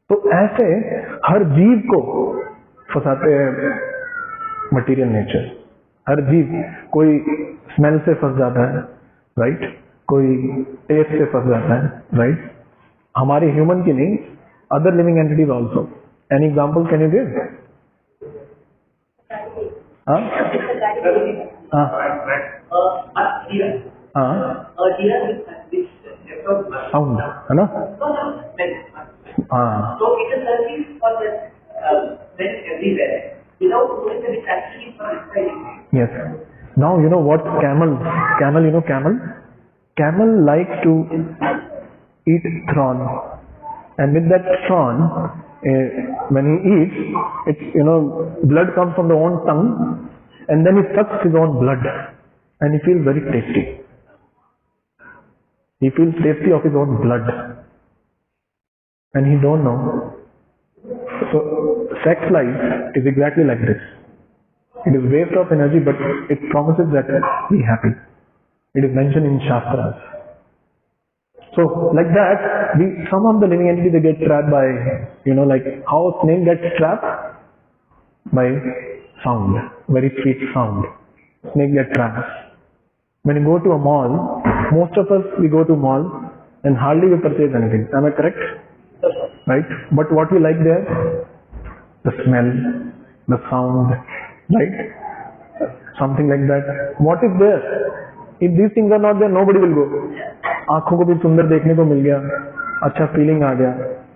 तो ऐसे हर जीव को फंसाते हैं material nature. हर जीव, कोई smell से फंस जाता है, राइट? कोई टेस्ट से फंस जाता है, राइट? हमारे ह्यूमन की नहीं, other living entities also. Any example can you give? Sound है ना? So it is searching for the then everywhere without knowing that it's actually for experiment. Yes. Now you know what camel, you know camel? Camel likes to eat thorn, and with that thorn, when he eats, it's, you know, blood comes from the own tongue, and then he sucks his own blood, and he feels very tasty. He feels tasty of his own blood, and he don't know. So sex life is exactly like this. It is waste of energy, but it promises that be happy. It is mentioned in Shastras. So like that, some of the living entities, they get trapped by, you know, like how a snake gets trapped? By sound, very sweet sound. Snake gets trapped. When you go to a mall, most of us, we go to mall and hardly we purchase anything. Am I correct? Right? But what we like there? The smell, the sound, right? Something like that. What is there? If these things are not there, nobody will go. आँखों को भी सुंदर देखने को मिल गया, अच्छा feeling आ गया,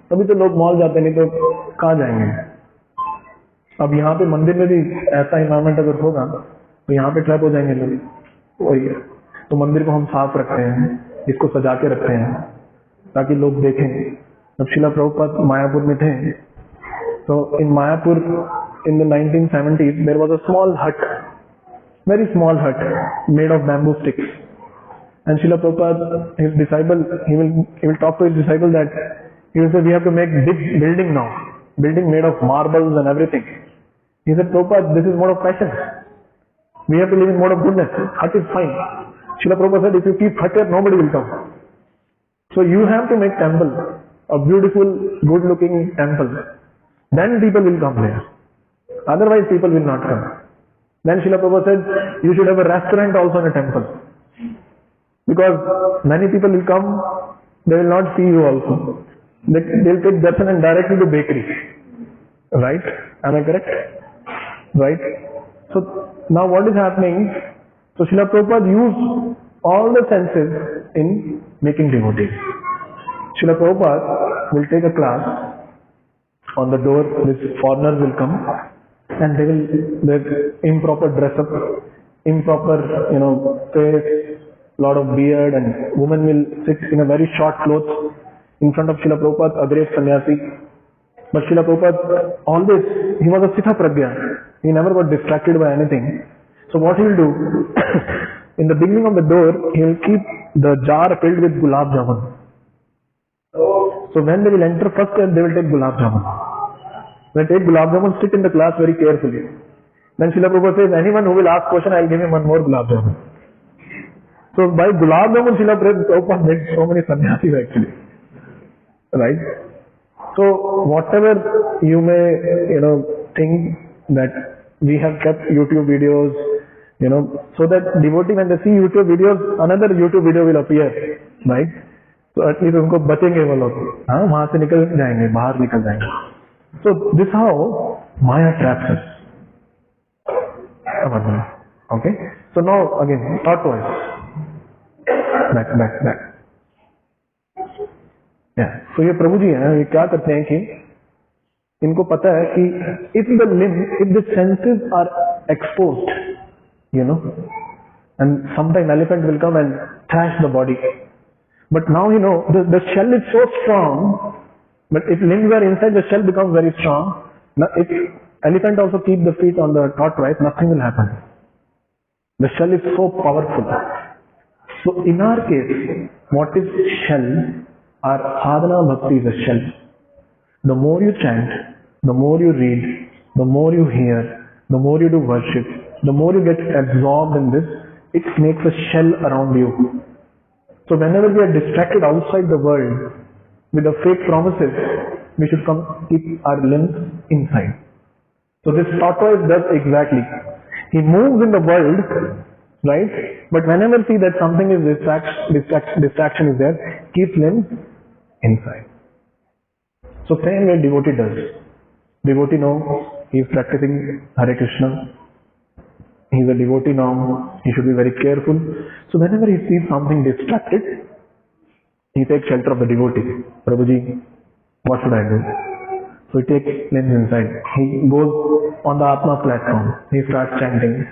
तभी तो लोग मॉल जाते, नहीं तो कहाँ जाएंगे? अब यहाँ पे मंदिर में भी ऐसा इन्वायरमेंट अगर होगा तो यहाँ पे ट्रैप हो जाएंगे लोग. वही है. तो मंदिर को हम साफ रखते हैं, इसको सजा के रखते हैं ताकि लोग देखें. जब शिला प्रभुपाद मायापुर में थे, तो इन Mayapur in the 1970s there was a small hut, very small hut made of bamboo sticks. And Srila Prabhupada, his disciple, he will talk to his disciple that he will say, we have to make big building now, building made of marbles and everything. He said, Prabhupada, this is mode of passion. We have to live in mode of goodness. Hut is fine. Srila Prabhupada said, if you keep hut here, nobody will come. So you have to make temple, a beautiful, good-looking temple. Then people will come there. Otherwise, people will not come. Then Srila Prabhupada said, you should have a restaurant also in a temple. Because many people will come, they will not see you also. They will take darshan and directly to bakery. Right? Am I correct? Right? So now what is happening? So Srila Prabhupada used all the senses in making devotees. Srila Prabhupada will take a class. On the door, this foreigners will come and they will with improper dress up, improper, you know, face, lot of beard, and women will sit in a very short clothes in front of Srila Prabhupada, a great sannyasi. But Srila Prabhupada always, he was a Sitha Pragya. He never got distracted by anything. So what he will do, in the beginning of the door, he will keep the jar filled with gulab jamun. So when they will enter first, they will take gulab jamun. When they take gulab jamun, sit in the class very carefully. Then Srila Prabhupada says, anyone who will ask question, I will give him one more gulab jamun. So by gulab jamun, Srila Prabhupada made so many sannyasis actually. Right? So whatever you may, think that we have kept YouTube videos, so that devotee when they see YouTube videos, another YouTube video will appear, right? So at least उनको बचेंगे वो लोग, हाँ वहाँ से निकल जाएंगे, बाहर निकल जाएंगे. So this how Maya traps us. Okay. So now again thought wise, back. Yeah. So ये प्रभु जी हैं, ये क्या करते हैं कि इनको पता है कि if the senses are exposed, and sometime elephant will come and thrash the body. But now the shell is so strong, but if limbs are inside, the shell becomes very strong. Now if elephant also keep the feet on the tortoise, nothing will happen. The shell is so powerful. So in our case, what is shell? Our sadhana bhakti is a shell. The more you chant, the more you read, the more you hear, the more you do worship, the more you get absorbed in this, it makes a shell around you. So whenever we are distracted outside the world with the fake promises, we should keep our limbs inside. So this tortoise does exactly. He moves in the world, right? But whenever see that something is distraction is there, keep limbs inside. So same way devotee does. Devotee knows he is practicing Hare Krishna. He is a devotee now. He should be very careful. So whenever he sees something distracted, he takes shelter of the devotee. Prabhuji, what should I do? So he takes limbs inside. He goes on the Atma platform. He starts chanting.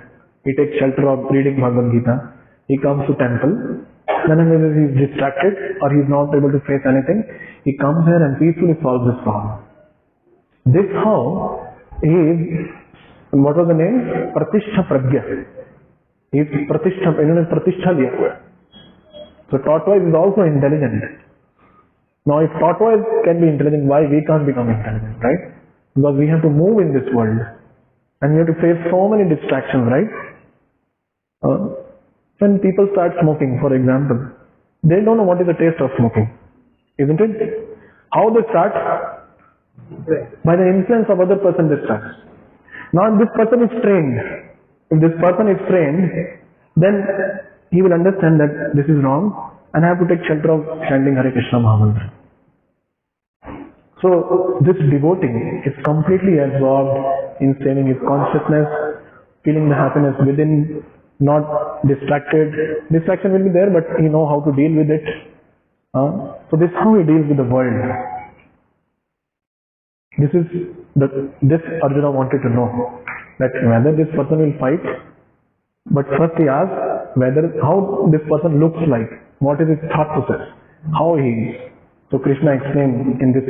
He takes shelter of reading Bhagavad Gita. He comes to temple. Whenever he is distracted or he is not able to face anything, he comes here and peacefully solves this problem. This how he is, what was the name? Pratishtha Pragya. He is Pratishtha, Pratishtha liya hua. So tortoise is also intelligent. Now if tortoise can be intelligent, why we can't become intelligent, right? Because we have to move in this world. And we have to face so many distractions, right? When people start smoking, for example, they don't know what is the taste of smoking. Isn't it? How they start? By the influence of other person they start. Now this person is trained. If this person is trained, then he will understand that this is wrong and I have to take shelter of chanting Hare Krishna Mahamantra. So this devotee is completely absorbed in saving his consciousness, feeling the happiness within, not distracted. Distraction will be there, but he knows how to deal with it. So this is how he deals with the world. This Arjuna wanted to know, that whether this person will fight, but first he asked how this person looks like, what is his thought process, how he is. So Krishna explained in this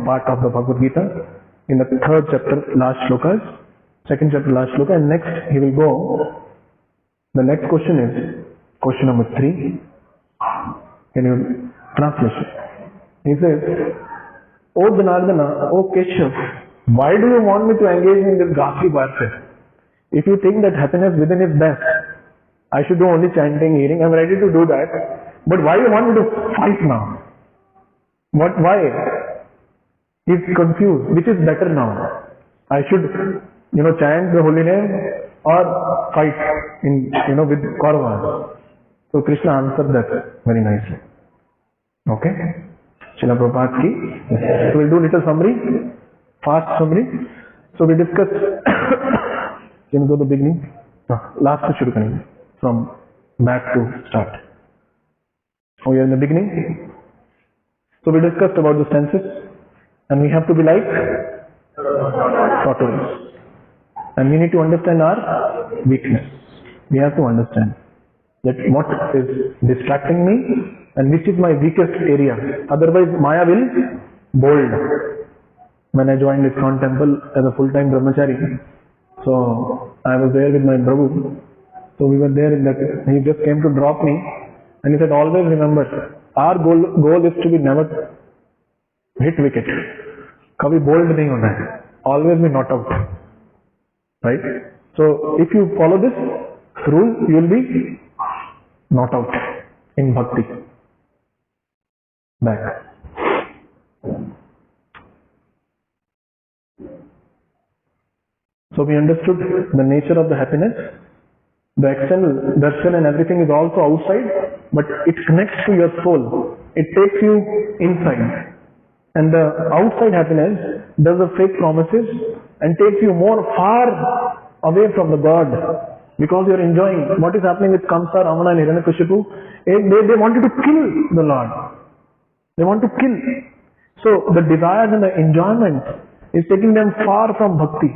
part of the Bhagavad Gita, in the 3rd chapter, last shlokas, 2nd chapter, last shloka, and next he will go. The next question is question number 3. Can you translate it? He says, O Janardana, O Keshav, why do you want me to engage in this ghastly warfare? If you think that happiness within is best, I should do only chanting, hearing, I am ready to do that. But why you want me to fight now? Why? He's confused. Which is better now? I should, chant the holy name or fight with Kauravas. So Krishna answered that very nicely. Okay? Srila Prabhupada ki. So we'll do little summary, fast summary. So we discussed, can you go to the beginning? Last to shuru karenge. From back to start. Oh, you're in the beginning? So we discussed about the senses, and we have to be like tortoise. And we need to understand our weakness. We have to understand that what is distracting me and which is my weakest area. Otherwise Maya will bold. when I joined Iskcon temple as a full-time brahmachari. So I was there with my Prabhu. So we were there in that, he just came to drop me and he said, always remember, our goal is to be never hit wicket. Kabhi bold nahi hona hai. Always be not out. Right? So if you follow this rule, you will be not out in bhakti. Back. So we understood the nature of the happiness. The external darshan and everything is also outside, but it connects to your soul. It takes you inside. And the outside happiness does the fake promises and takes you more far away from the God, because you are enjoying what is happening with Kamsa, Ravana and Hiranyakashipu. They wanted to kill the Lord. They want to kill. So the desires and the enjoyment is taking them far from bhakti,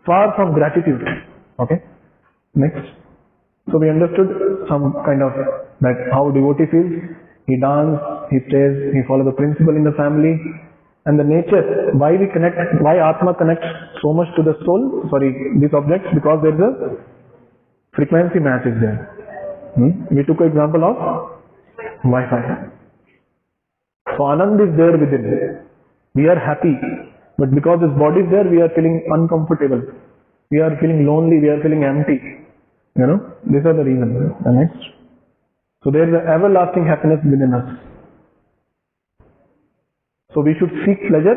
far from gratitude. Okay? Next. So we understood some kind of that how devotee feels. He dances, he stays, he follows the principle in the family. And the nature, why we connect, why Atma connects so much to the soul, these objects, because there is a frequency match is there. We took an example of Wi-Fi. So Anand is there within. We are happy, but because this body is there, we are feeling uncomfortable. We are feeling lonely, we are feeling empty. You know, these are the reasons. The next. So there is an everlasting happiness within us. So we should seek pleasure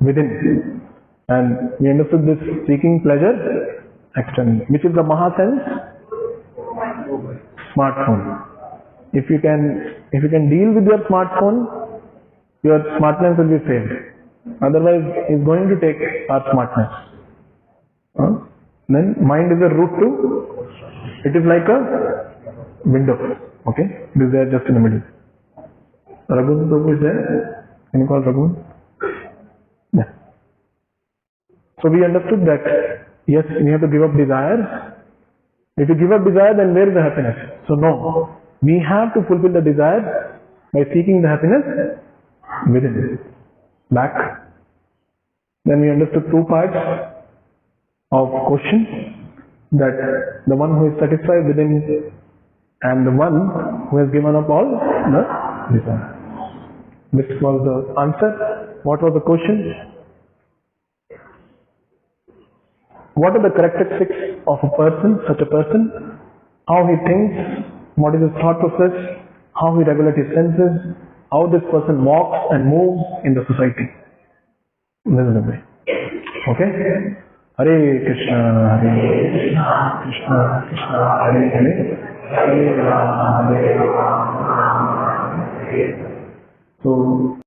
within. And we understood this seeking pleasure externally, which is the Mahasense smartphone. If you can deal with your smartphone, your smartness will be failed. Otherwise, it's going to take our smartness. Then mind is a route to, it is like a window. Okay? This is there just in the middle. Raghu Prabhu is there. Can you call Raghu? Yeah. So we understood that, yes, we have to give up desires. If you give up desire, then where is the happiness? So no. We have to fulfill the desire by seeking the happiness within. Back. Then we understood two parts of question, that the one who is satisfied within and the one who has given up all the desire. This was the answer. What was the question? What are the characteristics of a person, such a person? How he thinks, what is his thought process, how he regulates his senses, how this person walks and moves in the society. This is the way. Okay? Hare Krishna, Hare Krishna, Krishna Krishna, Hare Hare, Hare Rama, Hare Rama, Rama Rama, Hare Hare. So